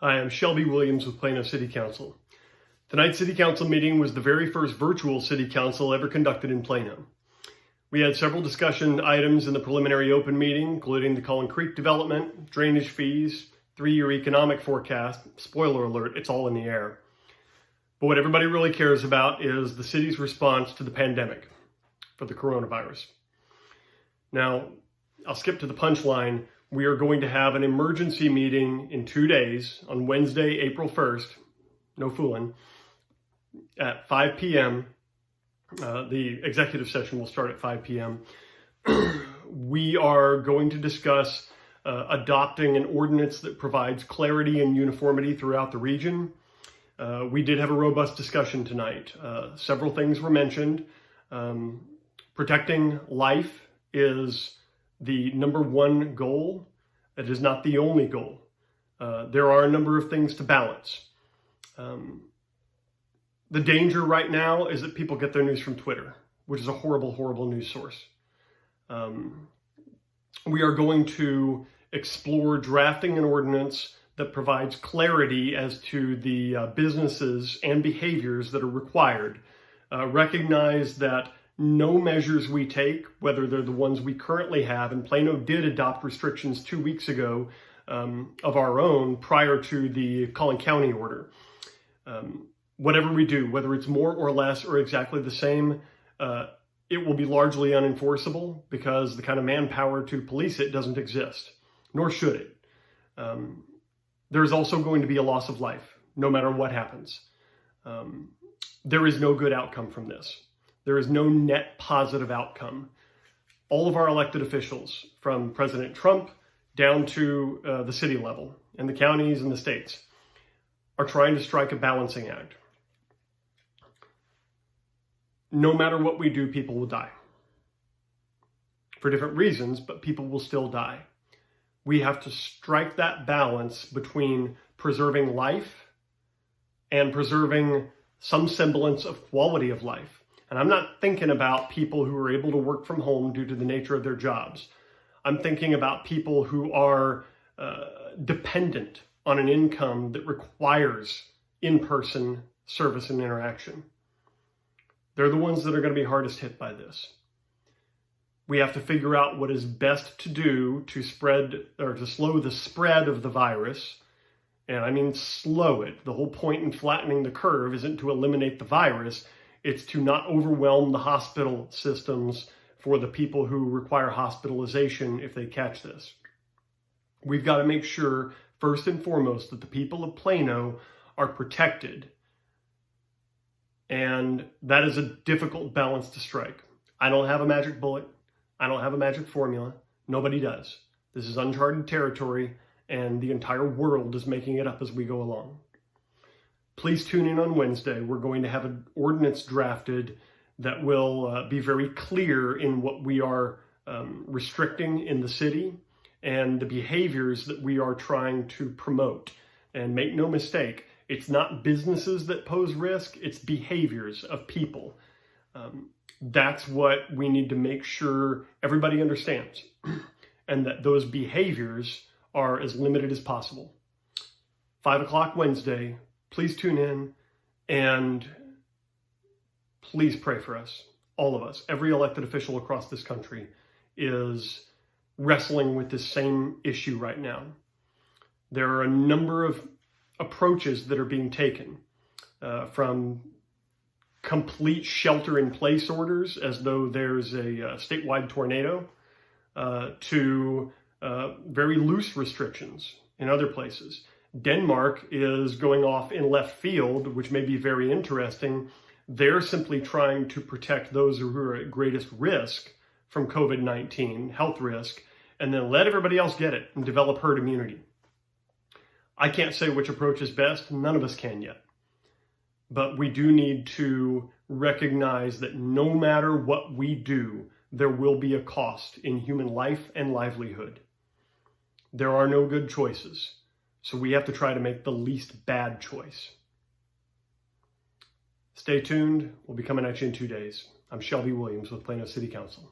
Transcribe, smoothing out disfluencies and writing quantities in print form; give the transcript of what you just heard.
I am Shelby Williams with Plano City Council. Tonight's City Council meeting was the very first virtual City Council ever conducted in Plano. We had several discussion items in the preliminary open meeting, including the Cullen Creek development, drainage fees, 3-year economic forecast. Spoiler alert, it's all in the air. But what everybody really cares about is the city's response to the pandemic for the coronavirus. Now, I'll skip to the punchline. We are going to have an emergency meeting in 2 days on Wednesday, April 1st, no fooling, at 5 p.m. The executive session will start at 5 p.m. We are going to discuss adopting an ordinance that provides clarity and uniformity throughout the region. We did have a robust discussion tonight. Several things were mentioned. Protecting life is the number one goal. It is not the only goal. There are a number of things to balance. The danger right now is that people get their news from Twitter, which is a horrible, horrible news source. We are going to explore drafting an ordinance that provides clarity as to the businesses and behaviors that are required. Recognize that no measures we take, whether they're the ones we currently have, and Plano did adopt restrictions 2 weeks ago of our own prior to the Cullen County order. Whatever we do, whether it's more or less or exactly the same, it will be largely unenforceable because the kind of manpower to police it doesn't exist, nor should it. There's also going to be a loss of life, no matter what happens. There is no good outcome from this. There is no net positive outcome. All of our elected officials, from President Trump down to the city level and the counties and the states, are trying to strike a balancing act. No matter what we do, people will die. For different reasons, but people will still die. We have to strike that balance between preserving life and preserving some semblance of quality of life. And I'm not thinking about people who are able to work from home due to the nature of their jobs. I'm thinking about people who are dependent on an income that requires in-person service and interaction. They're the ones that are going to be hardest hit by this. We have to figure out what is best to do to slow the spread of the virus. And I mean slow it. The whole point in flattening the curve isn't to eliminate the virus. It's to not overwhelm the hospital systems for the people who require hospitalization if they catch this. We've got to make sure, first and foremost, that the people of Plano are protected. And that is a difficult balance to strike. I don't have a magic bullet. I don't have a magic formula. Nobody does. This is uncharted territory, and the entire world is making it up as we go along. Please tune in on Wednesday. We're going to have an ordinance drafted that will be very clear in what we are restricting in the city and the behaviors that we are trying to promote. And make no mistake, it's not businesses that pose risk, it's behaviors of people. That's what we need to make sure everybody understands, and that those behaviors are as limited as possible. 5 o'clock Wednesday. Please tune in, and please pray for us, all of us. Every elected official across this country is wrestling with this same issue right now. There are a number of approaches that are being taken, from complete shelter-in-place orders, as though there's a statewide tornado, to very loose restrictions in other places. Denmark is going off in left field, which may be very interesting. They're simply trying to protect those who are at greatest risk from COVID-19, health risk, and then let everybody else get it and develop herd immunity. I can't say which approach is best. None of us can yet. But we do need to recognize that no matter what we do, there will be a cost in human life and livelihood. There are no good choices. So we have to try to make the least bad choice. Stay tuned. We'll be coming at you in 2 days. I'm Shelby Williams with Plano City Council.